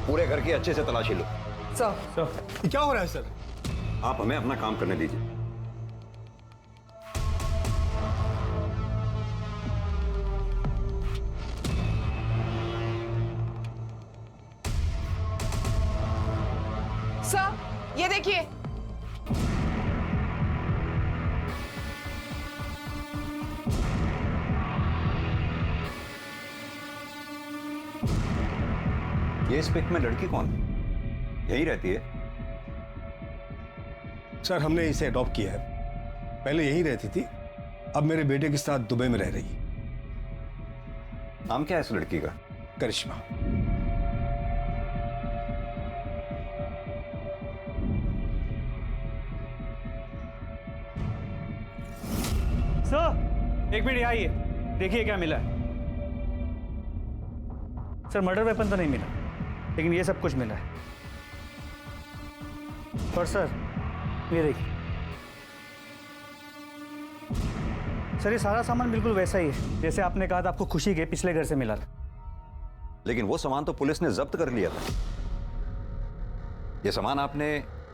पूरे घर की अच्छे से तलाशी लो। सर ये क्या हो रहा है सर? आप हमें अपना काम करने दीजिए। सर ये देखिए, ये इस पिक में लड़की कौन है? यही रहती है? सर हमने इसे अडॉप्ट किया है, पहले यही रहती थी, अब मेरे बेटे के साथ दुबई में रह रही है। नाम क्या है इस लड़की का? करिश्मा। सर एक मिनट आइए, देखिए क्या मिला है। सर मर्डर वेपन तो नहीं मिला, लेकिन ये सब कुछ मिला है। और सर ये देखिए, सर ये सारा सामान बिल्कुल वैसा ही है जैसे आपने कहा था आपको खुशी के पिछले घर से मिला था। लेकिन वो सामान तो पुलिस ने जब्त कर लिया था। ये सामान आपने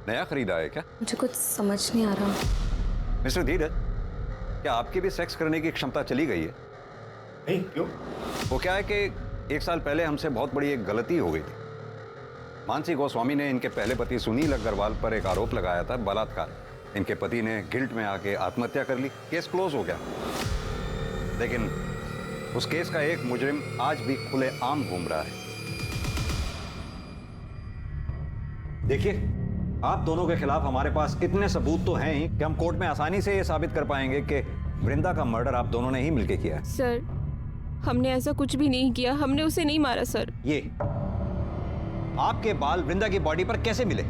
नया खरीदा है क्या? मुझे कुछ समझ नहीं आ रहा। मिस्टर धीरज, क्या आपकी भी सेक्स करने की क्षमता चली गई है? नहीं, क्यों? वो क्या है कि 1 साल पहले हमसे बहुत बड़ी एक गलती हो गई थी। मानसी गोस्वामी ने इनके पहले पति सुनील अग्रवाल पर एक आरोप लगाया था, बलात्कार। इनके पति ने गिल्ट में आके आत्महत्या कर ली, केस क्लोज हो गया। लेकिन उस केस का एक मुजरिम आज भी खुले आम घूम रहा है। देखिए, आप दोनों के खिलाफ हमारे पास इतने सबूत तो हैं ही कि हम कोर्ट में आसानी से ये साबित कर पाएंगे कि वृंदा का मर्डर आप दोनों ने ही मिलकर किया है। सर हमने ऐसा कुछ भी नहीं किया, हमने उसे नहीं मारा सर। ये आपके बाल वृंदा की बॉडी पर कैसे मिले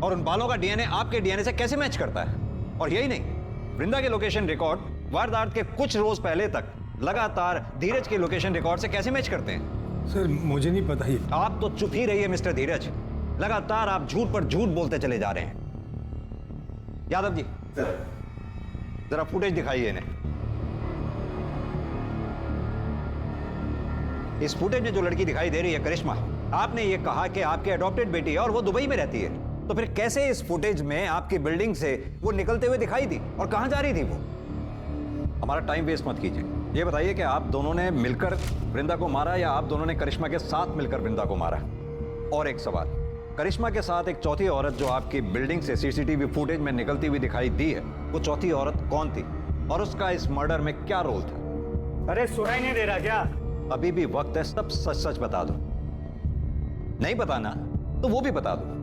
और उन बालों का डीएनए आपके डीएनए से कैसे मैच करता है? और यही नहीं, वृंदा के लोकेशन रिकॉर्ड वारदात के कुछ रोज पहले तक लगातार धीरज के लोकेशन रिकॉर्ड से कैसे मैच करते हैं? सर मुझे नहीं पता ये। आप तो चुप ही रहिए मिस्टर धीरज, लगातार आप झूठ पर झूठ बोलते चले जा रहे हैं। यादव जी जरा फुटेज दिखाइए इन्हें। इस फुटेज में जो लड़की दिखाई दे रही है करिश्मा, आपने ये कहा कि आपकी अडॉप्टेड बेटी है और वो दुबई में रहती है, तो फिर कैसे इस फुटेज में आपकी बिल्डिंग से वो निकलते हुए दिखाई दी और कहां जा रही थी वो? हमारा टाइम वेस्ट मत कीजिए, ये बताइए कि आप दोनों ने मिलकर वृंदा को मारा या आप दोनों ने करिश्मा के साथ मिलकर वृंदा को मारा? और एक सवाल, करिश्मा के साथ एक चौथी औरत जो आपकी बिल्डिंग से सीसीटीवी फुटेज में निकलती हुई दिखाई दी है, वो चौथी औरत कौन थी और उसका इस मर्डर में क्या रोल था? अरे सुनाई नहीं दे रहा क्या? अभी भी वक्त है, सब सच सच बता दो। नहीं बताना तो वो भी बता दो।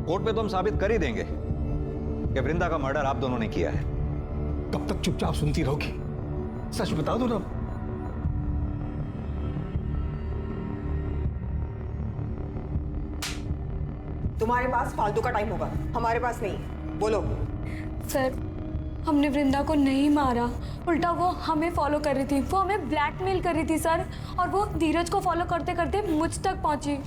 कोर्ट में तो हम साबित कर ही देंगे कि वृंदा का मर्डर आप दोनों ने किया है। कब तक चुपचाप सुनती रहोगी? सच बता दो ना। तुम्हारे पास फालतू का टाइम होगा, हमारे पास नहीं। बोलो। सर हमने वृंदा को नहीं मारा, उल्टा वो हमें फॉलो कर रही थी, वो हमें ब्लैकमेल कर रही थी सर। और वो धीरज को फॉलो करते करते मुझ तक पहुंची।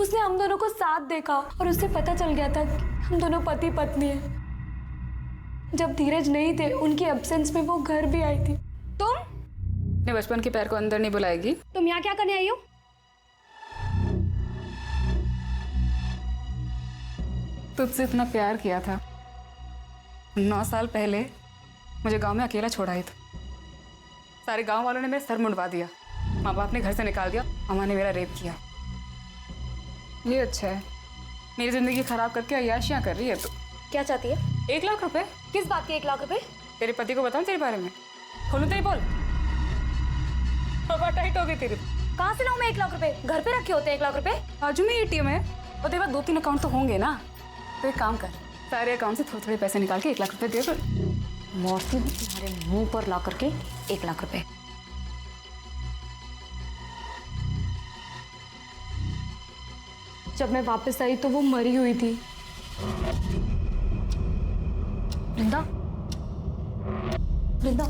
उसने हम दोनों को साथ देखा और उससे पता चल गया था कि हम दोनों पति पत्नी हैं। जब धीरज नहीं थे, उनकी एब्सेंस में वो घर भी आई थी। तुम अपने बचपन के प्यार को अंदर नहीं बुलाएगी? तुम यहाँ क्या करने आई हो? तुझसे इतना प्यार किया था, 9 साल पहले मुझे गांव में अकेला छोड़ा ही था। सारे गांव वालों ने मेरा सर मुंडवा दिया, माँ बाप ने घर से निकाल दिया, अम्मा ने मेरा रेप किया। ये अच्छा है, मेरी जिंदगी खराब करके अय्याशियाँ कर रही है। तो क्या चाहती है? 1 लाख रुपए? किस बात के 1 लाख रुपए? तेरे पति को बताऊं तेरे बारे में? खोलूं तेरी बोल? हवा टाइट हो गई तेरी। कहाँ से लाऊं मैं 1 लाख रुपए? घर पे रखे होते हैं 1 लाख रुपए। बाजू में एटीएम है और तेरे पास 2-3 अकाउंट तो होंगे ना। तो एक काम कर, सारे अकाउंट से थोड़े थोड़े पैसे निकाल के 1 लाख रुपए दे दो। मौसी तुम्हारे मुंह पर ला करके 1 लाख रुपए। जब मैं वापस आई तो वो मरी हुई थी। वृंदा, वृंदा।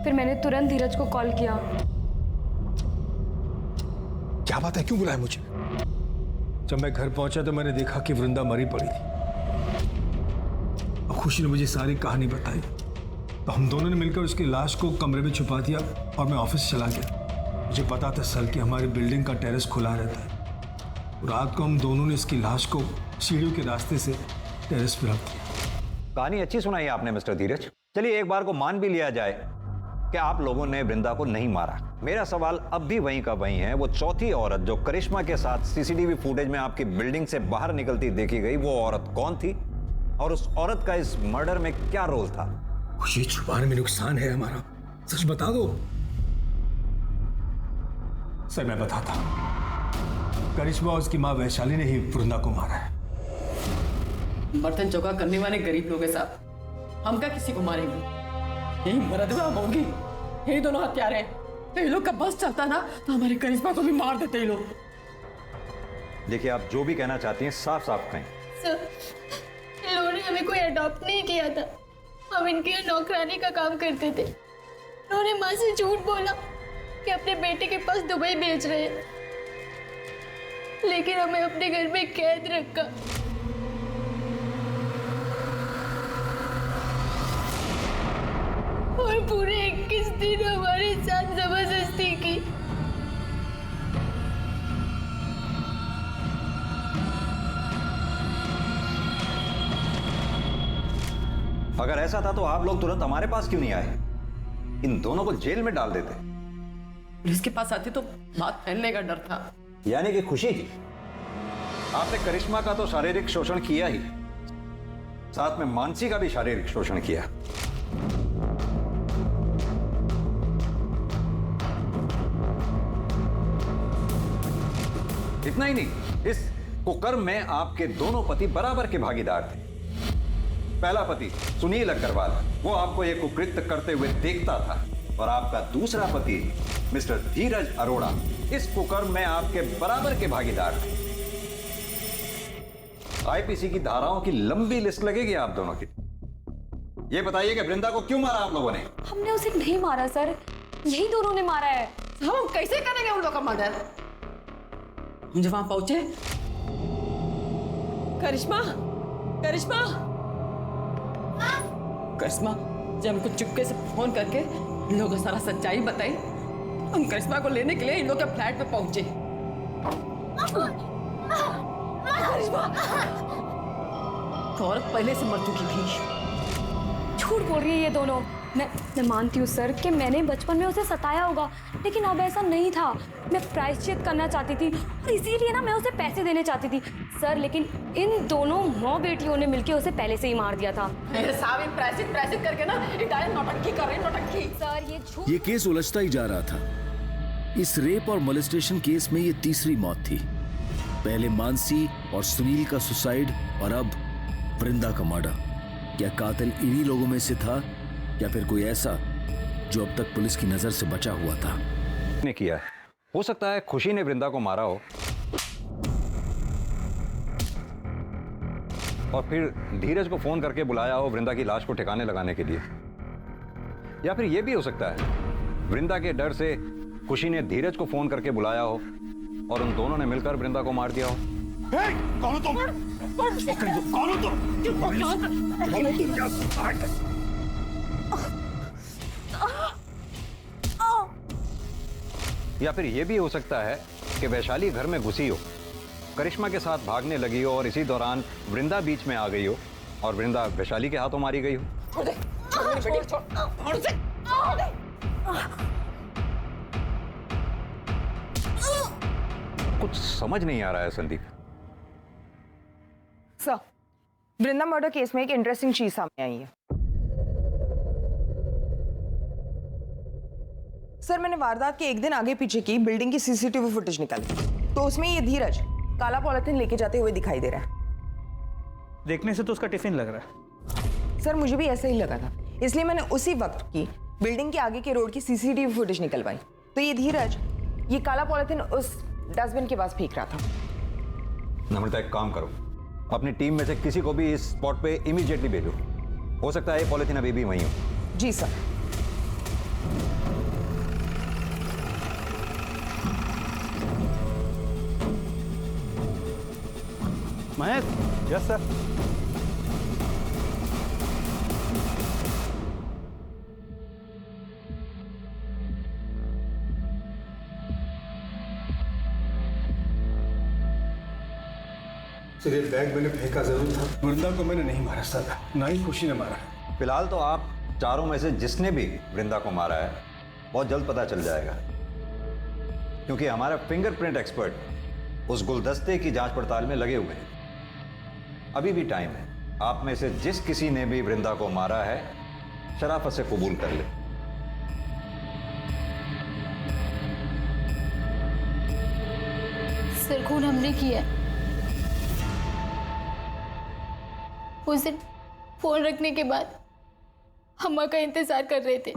फिर मैंने तुरंत धीरज को कॉल किया। क्या बात है, क्यों बुलाया मुझे? जब मैं घर पहुंचा तो मैंने देखा कि वृंदा मरी पड़ी थी। और खुशी ने मुझे सारी कहानी बताई, तो हम दोनों ने मिलकर उसकी लाश को कमरे में छुपा दिया और मैं ऑफिस चला गया। मुझे पता था सर कि हमारी बिल्डिंग का टेरेस खुला रहता है। रात को हम दोनों ने इसकी लाश को सीढ़ियों के रास्ते से टेरेस पर रख दिया। कहानी अच्छी सुनाई आपने मिस्टर धीरज। चलिए एक बार को मान भी लिया जाए कि आप लोगों ने वृंदा को नहीं मारा। मेरा सवाल अब भी वहीं का वहीं है, वो चौथी औरत जो करिश्मा के साथ सीसीटीवी फुटेज में आपकी बिल्डिंग से बाहर निकलती देखी गई, वो औरत कौन थी और उस औरत का इस मर्डर में क्या रोल था? खुशी छुपाने में नुकसान है हमारा, सच बता दो। सर मैं बताता हूं, करिश्मा और उसकी मां वैशाली ने ही वृंदा को मारा है। बर्तन चौका करने वाले गरीब लोग हैं साहब, हम क्या किसी को मारेंगे? यही मरदवा होंगी, यही दोनों हत्यारे हैं। तो ये लोग का बस चलता ना तो हमारी करिश्मा को भी मार देते ये लोग। देखिए आप जो भी कहना चाहती हैं साफ साफ कहें। सर, इन लोगों ने हमें कोई अडॉप्ट नहीं किया था, हम इनके यहाँ नौकरानी का काम करते थे। उन्होंने माँ से झूठ बोला कि अपने बेटे के पास दुबई भेज रहे हैं, लेकिन हमें अपने घर में कैद रखा। और पूरे 21 दिन हमारे साथ जबरदस्ती की। अगर ऐसा था तो आप लोग तुरंत हमारे पास क्यों नहीं आए? इन दोनों को जेल में डाल देते। पुलिस के पास आती तो बात फैलने का डर था। यानी कि खुशी जी, आपने करिश्मा का तो शारीरिक शोषण किया ही, साथ में मानसी का भी शारीरिक शोषण किया। इतना ही नहीं, इस कुकर्म में आपके दोनों पति बराबर के भागीदार थे। पहला पति सुनील अग्रवाल, वो आपको ये कुकृत्य करते हुए देखता था, और आपका दूसरा पति मिस्टर धीरज अरोड़ा इस कुकर्म में आपके बराबर के भागीदार थे। आईपीसी की धाराओं की लंबी लिस्ट लगेगी आप दोनों की। ये बताइए कि वृंदा को क्यों मारा आप लोगों ने? हमने उसे नहीं मारा सर, यही दोनों ने मारा है। हम कैसे करेंगे उन लोगों का मर्डर? हम जब वहां पहुंचे, करिश्मा करिश्मा करिश्मा जब हमको चुपके से फोन करके इन लोगों को सारा सच्चाई बताई, हम करिश्मा को लेने के लिए इन लोग के फ्लैट पे पहुंचे। करिश्मा औरत पहले से मर चुकी थी। झूठ बोल रही है ये दोनों। मैं मानती हूँ सर कि मैंने बचपन में उसे सताया होगा, लेकिन अब ऐसा नहीं था। मैं प्रायश्चित करना चाहती थी और इसीलिए ना मैं उसे पैसे देने चाहती थी सर, लेकिन इन दोनों माँ बेटियों ने मिलकर उसे पहले से ही मार दिया था। साहब प्रायश्चित करके ना इटालियन नौटंकी कर रहे हैं, नौटंकी। सर ये झूठ। ये केस उलझता ही जा रहा था। इस रेप और मोलेस्टेशन केस में ये तीसरी मौत थी। पहले मानसी और सुनील का सुसाइड और अब वृंदा का मर्डर। क्या कातिल इन्हीं लोगों में से था या फिर कोई ऐसा जो अब तक पुलिस की नजर से बचा हुआ था? ने किया है। हो सकता है खुशी ने वृंदा को मारा हो और फिर धीरज को फोन करके बुलाया हो वृंदा की लाश को ठिकाने लगाने के लिए, या फिर यह भी हो सकता है वृंदा के डर से खुशी ने धीरज को फोन करके बुलाया हो और उन दोनों ने मिलकर वृंदा को मार दिया हो। कौन हो तुम? कौन हो तुम? या फिर यह भी हो सकता है कि वैशाली घर में घुसी हो, करिश्मा के साथ भागने लगी हो और इसी दौरान वृंदा बीच में आ गई हो और वृंदा वैशाली के हाथों मारी गई हो। कुछ समझ नहीं आ रहा है संदीप। सर, वृंदा मर्डर केस में एक इंटरेस्टिंग चीज सामने आई है। सर, मैंने वारदात के एक दिन आगे पीछे की बिल्डिंग की सीसीटीवी फुटेज निकाली, तो उसमें ये धीरज काला पॉलिथीन लेके जाते हुए दिखाई दे रहा है। देखने से तो उसका टिफिन लग रहा है। सर, मुझे भी ऐसा ही लगा था, इसलिए मैंने उसी वक्त की बिल्डिंग के आगे के रोड की सीसीटीवी फुटेज निकलवाई। तो ये धीरज ये काला पॉलिथीन उस डस्टबिन के पास फेंक रहा था। नम्रता, एक काम करो, अपनी टीम में से किसी को भी इस स्पॉट पे इमीडिएटली भेजो। हो सकता है ये पॉलिथीन अभी भी वहीं हो। जी sir. Mahesh. Yes sir. Sir ये बैग मैंने फेंका जरूर था, वृंदा को मैंने नहीं मारा सर, ना ही खुशी ने मारा। फिलहाल तो आप चारों में से जिसने भी वृंदा को मारा है बहुत जल्द पता चल जाएगा, क्योंकि हमारा फिंगरप्रिंट एक्सपर्ट उस गुलदस्ते की जांच पड़ताल में लगे हुए हैं। अभी भी टाइम है, आप में से जिस किसी ने भी वृंदा को मारा है शराफत से कबूल कर ले। सर खून हमने किया। उस दिन फोन रखने के बाद अम्मा का इंतजार कर रहे थे।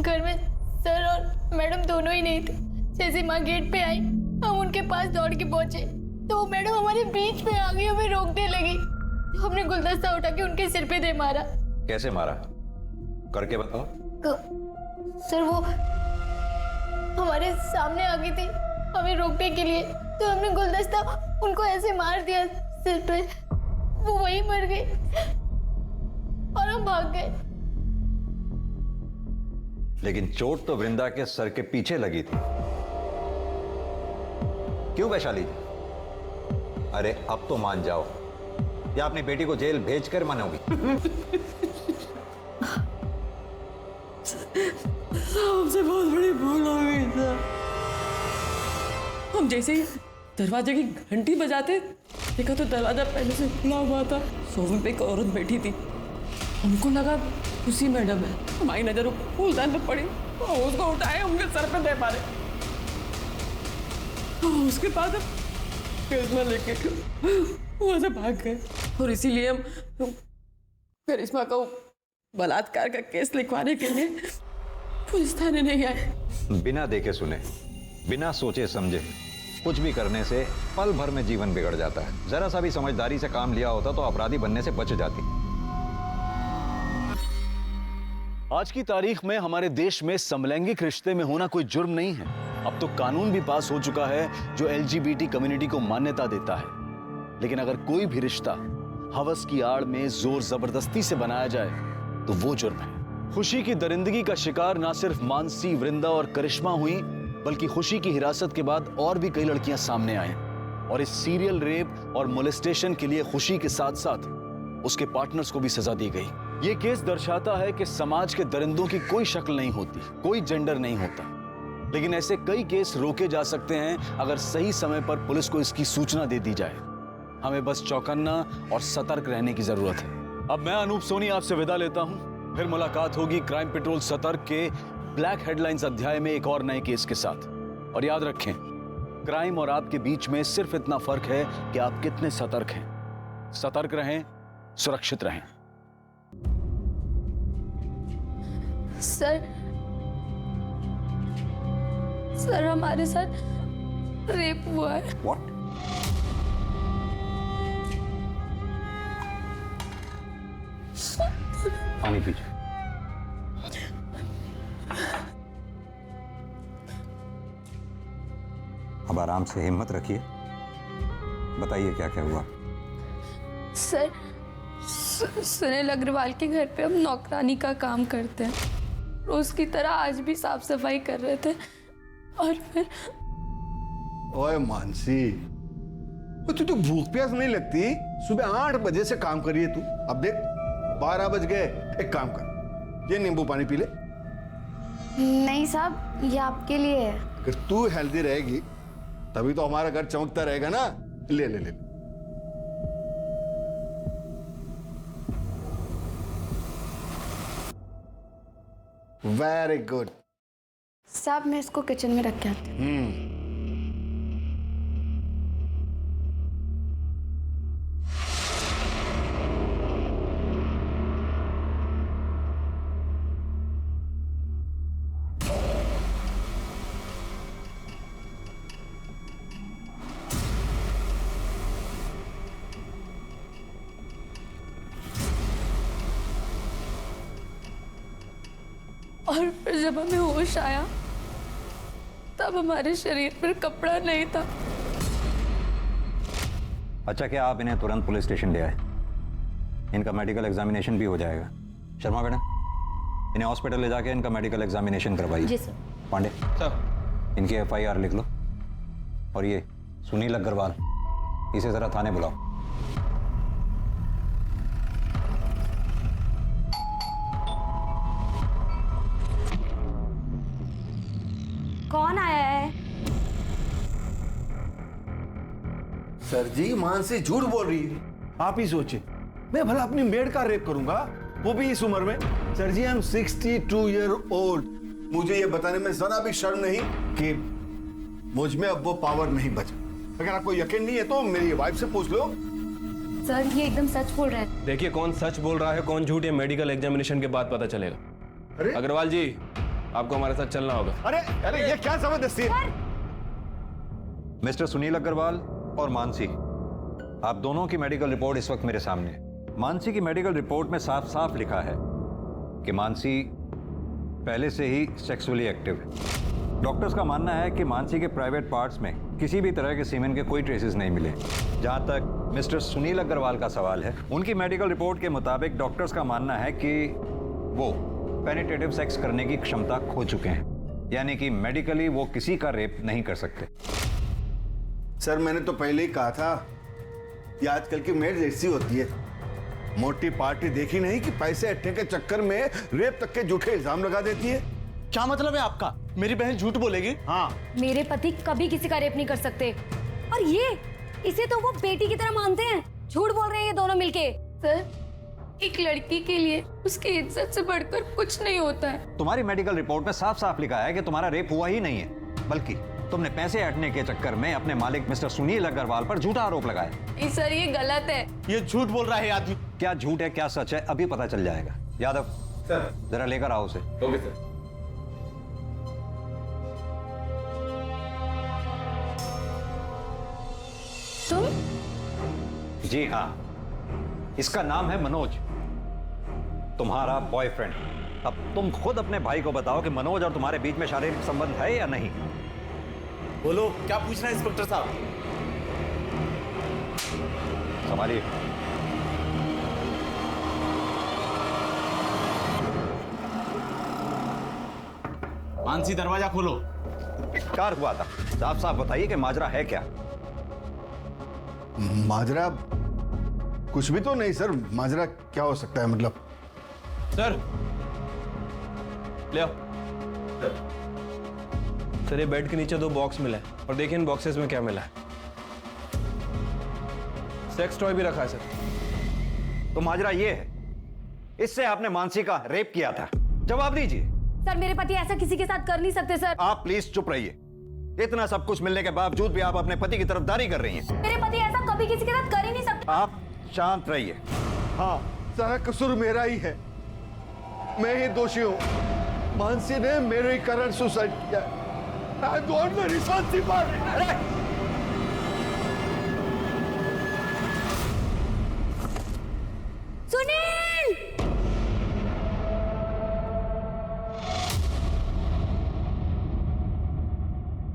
घर में सर और मैडम दोनों ही नहीं थे। जैसे माँ गेट पे आई हम उनके पास दौड़ के पहुंचे तो मैडम हमारे बीच में आ गई, हमें रोकने लगी। हमने गुलदस्ता उठा के उनके सिर पे दे मारा। कैसे मारा करके बताओ। सर वो हमारे सामने आ गई थी हमें रोकने के लिए, तो हमने गुलदस्ता उनको ऐसे मार दिया सिर पे, वो वहीं मर गई और हम भाग गए। लेकिन चोट तो वृंदा के सर के पीछे लगी थी। क्यों वैशाली जी? अरे अब तो मान जाओ, या अपनी बेटी को जेल भेजकर मानोगी? हमसे बहुत बड़ी भूल हो गई था। हम जैसे ही दरवाजे की घंटी बजाते देखा तो दरवाजा पहले से खुला हुआ था। सोफे पे एक औरत बैठी थी। हमको लगा खुशी मैडम है। हमारी नजर फूलदान पे पड़ी और उसको उठाए उनके सर पे दे मारे। उसके बाद करिश्मा लेके वहां से भाग गए और इसीलिए हम करिश्मा को बलात्कार का केस लिखवाने के लिए पुलिस थाने नहीं आए। बिना देखे सुने, बिना सोचे समझे कुछ भी करने से पल भर में जीवन बिगड़ जाता है। जरा सा भी समझदारी से काम लिया होता तो अपराधी बनने से बच जाती। आज की तारीख में हमारे देश में समलैंगिक रिश्ते में होना कोई जुर्म नहीं है। अब तो कानून भी पास हो चुका है जो LGBT कम्युनिटी को मान्यता देता है। लेकिन अगर कोई भी रिश्ता हवस की आड़ में जोर जबरदस्ती से बनाया जाए तो वो जुर्म है। खुशी की दरिंदगी का शिकार ना सिर्फ मानसी, वृंदा और करिश्मा हुई, बल्कि खुशी की हिरासत के बाद और भी कई लड़कियां सामने आई और इस सीरियल रेप और मोलेस्टेशन के लिए खुशी के साथ साथ उसके पार्टनर्स को भी सजा दी गई। ये केस दर्शाता है कि समाज के दरिंदों की कोई शक्ल नहीं होती, कोई जेंडर नहीं होता। लेकिन ऐसे कई केस रोके जा सकते हैं अगर सही समय पर पुलिस को इसकी सूचना दे दी जाए। हमें बस चौकन्ना और सतर्क रहने की जरूरत है। अब मैं अनूप सोनी आपसे विदा लेता हूं। फिर मुलाकात होगी क्राइम पेट्रोल सतर्क के ब्लैक हेडलाइंस अध्याय में एक और नए केस के साथ। और याद रखें, क्राइम और आपके बीच में सिर्फ इतना फर्क है कि आप कितने सतर्क हैं। सतर्क रहें, सुरक्षित रहें। सर हमारे साथ रेप हुआ है। What? पानी पीजिए। अब आराम से हिम्मत रखिए, बताइए क्या क्या हुआ। सर सुनील अग्रवाल के घर पे हम नौकरानी का काम करते हैं। रोज की तरह आज भी साफ सफाई कर रहे थे और फिर ओए मानसी, तू तो भूख प्यास नहीं लगती? सुबह 8 बजे से काम कर रही है तू। अब देख 12 बज गए। एक काम कर, ये नींबू पानी पी ले। नहीं साहब, ये आपके लिए है। अगर तू हेल्दी रहेगी तभी तो हमारा घर चमकता रहेगा ना। ले ले ले। Very good. साहब मैं इसको किचन में रख के आती हूँ। और फिर जब हमें होश आया तब हमारे शरीर पर कपड़ा नहीं था। अच्छा, क्या आप इन्हें तुरंत पुलिस स्टेशन ले आए? इनका मेडिकल एग्जामिनेशन भी हो जाएगा। शर्मा मैडम, इन्हें हॉस्पिटल ले जाके इनका मेडिकल एग्जामिनेशन करवाइए। जी सर। पांडे सर, इनकी FIR लिख लो। और ये सुनील अग्रवाल, इसे जरा थाने बुलाओ। कौन आया है? सर जी, मानसी झूठ बोल रही है। आप ही सोचिए, मैं भला अपनी मेड का रेप करूंगा, वो भी इस उम्र में। Sir ji, I am 62 year old. मुझे ये बताने में जरा भी शर्म नहीं कि मुझ में अब वो पावर नहीं बचा। अगर आपको यकीन नहीं है तो मेरी वाइफ से पूछ लो। सर ये एकदम सच बोल रहा है। देखिए, कौन सच बोल रहा है कौन झूठ, ये मेडिकल एग्जामिनेशन के बाद पता चलेगा। अरे अग्रवाल जी, आपको हमारे साथ चलना होगा। अरे अरे, ये क्या जबरदस्ती है? मिस्टर सुनील अग्रवाल और मानसी, आप दोनों की मेडिकल रिपोर्ट इस वक्त मेरे सामने है। मानसी की मेडिकल रिपोर्ट में साफ साफ लिखा है कि मानसी पहले से ही सेक्सुअली एक्टिव है। डॉक्टर्स का मानना है कि मानसी के प्राइवेट पार्ट्स में किसी भी तरह के सीमेन के कोई ट्रेसेस नहीं मिले। जहां तक मिस्टर सुनील अग्रवाल का सवाल है, उनकी मेडिकल रिपोर्ट के मुताबिक डॉक्टर्स का मानना है कि वो पेनिट्रेटिव सेक्स करने की क्षमता खो चुके हैं, यानी कि मेडिकली वो किसी का रेप नहीं कर सकते। सर, मैंने तो पहले ही कहा था, ये आजकल की मेड ऐसी होती है, मोटी पार्टी देखी नहीं कि पैसे अट्ठे के चक्कर में रेप तक के झूठे इल्जाम लगा देती है। क्या मतलब है आपका? मेरी बहन झूठ बोलेगी? हाँ। मेरे पति कभी किसी का रेप नहीं कर सकते, और ये इसे तो वो बेटी की तरह मानते हैं। झूठ बोल रहे हैं ये दोनों मिलके। सर, एक लड़की के लिए उसकी इज्जत से बढ़कर कुछ नहीं होता है। तुम्हारी मेडिकल रिपोर्ट में साफ साफ लिखा है कि तुम्हारा रेप हुआ ही नहीं है, बल्कि तुमने पैसे हटने के चक्कर में अपने मालिक मिस्टर सुनील अग्रवाल पर झूठा आरोप लगाया। सर ये गलत है। ये झूठ बोल रहा है आदमी। क्या झूठ है क्या सच है अभी पता चल जाएगा। यादव सर, जरा लेकर आओ उसे। Okay sir. तुम? जी हाँ, इसका नाम है मनोज, तुम्हारा बॉयफ्रेंड। अब तुम खुद अपने भाई को बताओ कि मनोज और तुम्हारे बीच में शारीरिक संबंध है या नहीं। बोलो, क्या पूछना है इंस्पेक्टर साहब? संभालिए। मानसी, दरवाजा खोलो। क्या हुआ था? साफ साफ बताइए कि माजरा है क्या? माजरा कुछ भी तो नहीं सर। माजरा क्या हो सकता है? मतलब सर, ले आओ। सर, ये बेड के नीचे 2 बॉक्स मिला है, और देखिए इन बॉक्सेस में क्या मिला है। सेक्स टॉय भी रखा है सर। तो माजरा ये है, इससे आपने मानसी का रेप किया था। जवाब दीजिए। सर मेरे पति ऐसा किसी के साथ कर नहीं सकते सर। आप प्लीज चुप रहिए। इतना सब कुछ मिलने के बावजूद भी आप अपने पति की तरफदारी कर रही हैं। मेरे पति ऐसा कभी किसी के साथ कर ही नहीं सकते। आप शांत रहिए। हाँ, सारा कसूर मेरा ही है। मैं ही दोषी हूँ। मानसी ने मेरे कारण सुसाइड किया। I don't know responsible। Sunil!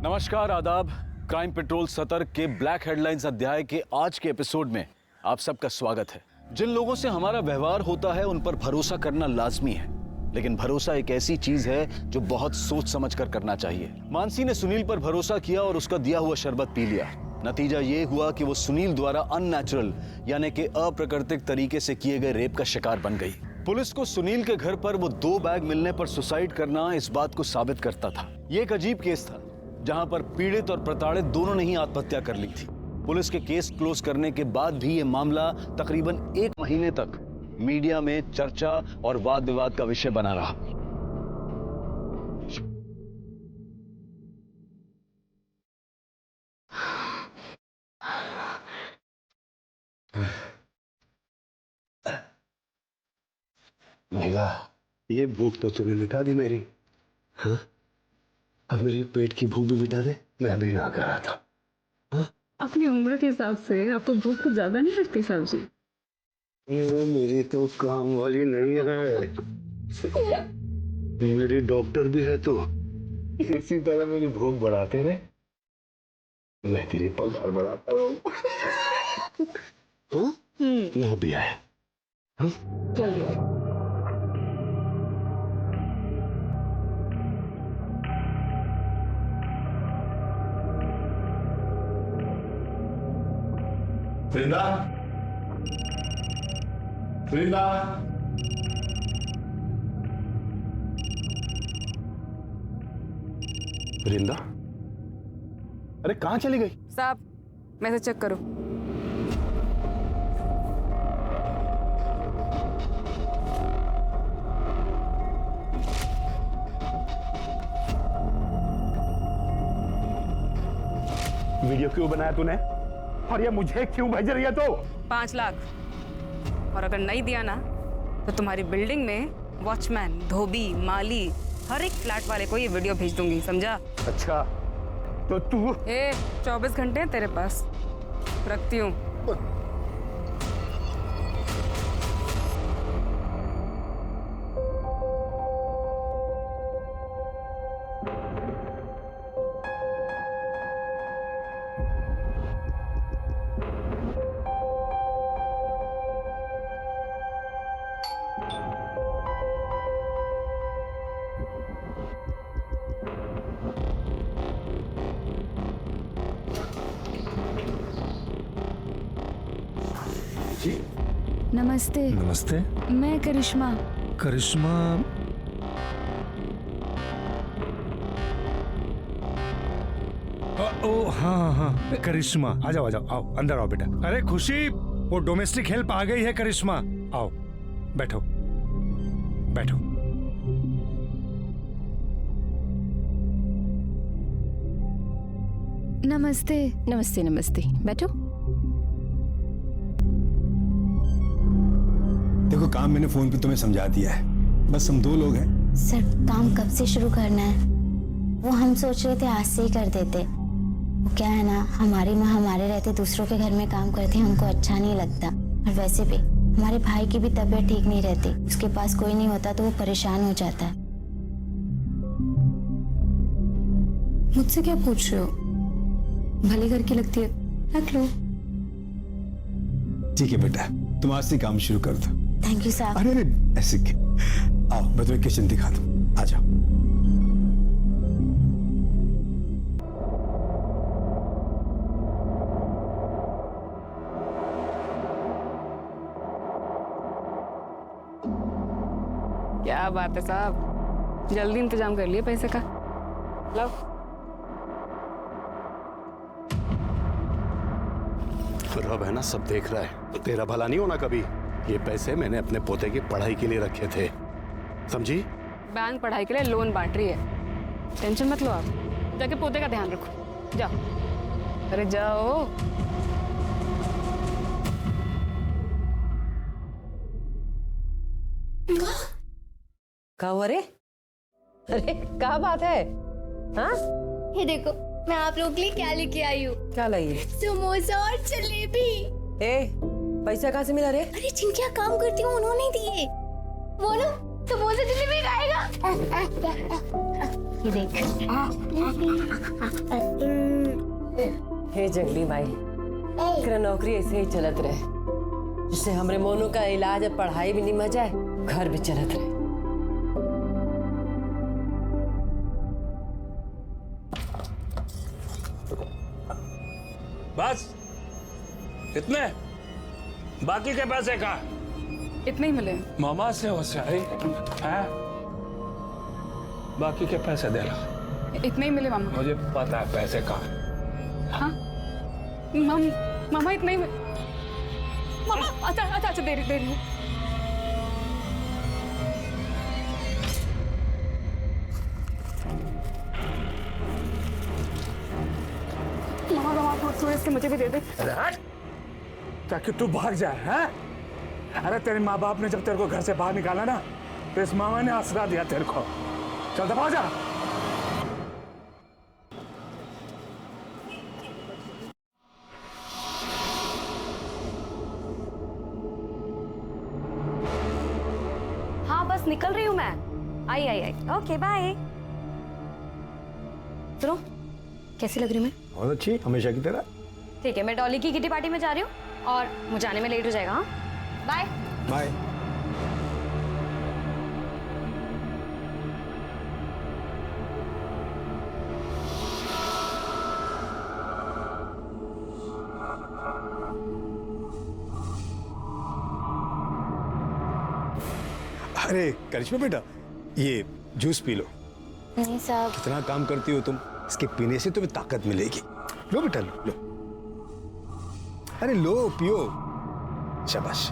नमस्कार, आदाब। क्राइम पेट्रोल सतर्क के ब्लैक हेडलाइंस अध्याय के आज के एपिसोड में आप सबका स्वागत है। जिन लोगों से हमारा व्यवहार होता है उन पर भरोसा करना लाजमी है, लेकिन भरोसा एक ऐसी चीज है जो बहुत सोच समझ कर करना चाहिए। मानसी ने सुनील पर भरोसा किया और उसका दिया हुआ शरबत पी लिया। नतीजा ये हुआ कि वो सुनील द्वारा अननेचुरल यानी कि अप्राकृतिक तरीके से किए गए रेप का शिकार बन गई। पुलिस को सुनील के घर पर वो 2 बैग मिलने पर सुसाइड करना इस बात को साबित करता था। ये एक अजीब केस था जहां पर पीड़ित और प्रताड़ित दोनों ने ही आत्महत्या कर ली थी। पुलिस के केस क्लोज करने के बाद भी ये मामला तकरीबन 1 महीने तक मीडिया में चर्चा और वाद विवाद का विषय बना रहा। मेघा, ये भूख तो तूने मिटा दी मेरी। हाँ, अब मेरी पेट की भूख भी मिटा दे। मैं भी ना कर रहा था। हाँ? अपनी उम्र के हिसाब से आपको भूख कुछ ज्यादा नहीं लगती साहब जी? ये मेरी तो काम वाली नहीं है, मेरी डॉक्टर भी है। तो इसी तरह मेरी भूख बढ़ाते रहे, मैं तेरी पगार बढ़ाता रहूं। यहाँ भी आया। चलिए। वृंदा, वृंदा, वृंदा, अरे कहाँ चली गई? साहब मैसेज चेक करो। वीडियो क्यों बनाया तूने? और ये मुझे क्यों भेज रही है तू? 5 लाख, और अगर नहीं दिया ना तो तुम्हारी बिल्डिंग में वॉचमैन, धोबी, माली, हर एक फ्लैट वाले को ये वीडियो भेज दूंगी, समझा? अच्छा तो तू 24 घंटे हैं तेरे पास, रखती हूँ। नमस्ते। नमस्ते। मैं करिश्मा। करिश्मा? ओ हाँ हाँ करिश्मा, आ जाओ आओ, अंदर आओ बेटा। अरे खुशी, वो डोमेस्टिक हेल्प आ गई है करिश्मा, आओ बैठो बैठो। नमस्ते। नमस्ते नमस्ते, बैठो। देखो काम मैंने फोन पे तुम्हें समझा दिया है, बस हम 2 लोग हैं। सर काम कब से शुरू करना है? वो हम सोच रहे थे आज से ही कर देते। वो क्या है ना, हमारी माँ हमारे रहते दूसरों के घर में काम करती है, हमको अच्छा नहीं लगता। और वैसे भी हमारे भाई की भी तबीयत ठीक नहीं रहती, उसके पास कोई नहीं होता तो वो परेशान हो जाता है। मुझसे क्या पूछ रहे हो? भले घर की लगती है, रख लो। ठीक है बेटा, तुम आज से काम शुरू कर दो। थैंक यू साहब। अरे ऐसे आओ, मैं तुम्हें किचन दिखा दूं, आ जाओ। क्या बात है साहब, जल्दी इंतजाम कर लिए पैसे का। लो। रब है ना, सब देख रहा है, तेरा भला नहीं होना कभी। ये पैसे मैंने अपने पोते की पढ़ाई के लिए रखे थे, समझी? बैंक पढ़ाई के लिए लोन बांट रही है, टेंशन मत लो आप। जाके पोते का ध्यान रखो, जाओ। अरे जाओ। क्या हुआ रे? अरे क्या बात है? हाँ? ये देखो मैं आप लोगों के लिए क्या लेके आई हूँ। क्या लाई है? समोसा और जलेबी। पैसा कहाँ से मिला रे? अरे जिनके यहाँ काम करती हूँ उन्होंने दिए। वो ना समोसा जलेबी खाएगा। ये देख। हे जंगली भाई, तेरा नौकरी ऐसे ही चलत रहे, जिससे हमरे मोनू का इलाज और पढ़ाई भी निमह जाए, घर भी चलत रहे। बस इतने? बाकी के पैसे कहाँ? इतने ही मिले। मामा से हो सारी हैं? बाकी के पैसे देना। इतने ही मिले मामा। मुझे पता है पैसे कहाँ। हाँ मामा इतने ही मामा। अच्छा दे रही हूँ। मामा थोड़े से मुझे भी दे दे। ताकि तू भाग जाए हैं? अरे तेरे माँ बाप ने जब तेरे को घर से बाहर निकाला ना, तो इस मामा ने आसरा दिया तेरे को। चल दबा जा। हाँ बस निकल रही हूँ मैं। आई। Okay bye. सुनो, कैसी लग रही हूँ मैं? बहुत अच्छी, हमेशा की तरह। ठीक है, मैं डॉली की किटी पार्टी में जा रही हूँ और मुझे आने में लेट हो जाएगा। हाँ बाय बाय। अरे करिश्मा बेटा, ये जूस पी लो, नहीं साहब। कितना काम करती हो तुम, इसके पीने से तुम्हें ताकत मिलेगी। लो बेटा लो लो, अरे लो पियो, शाबाश।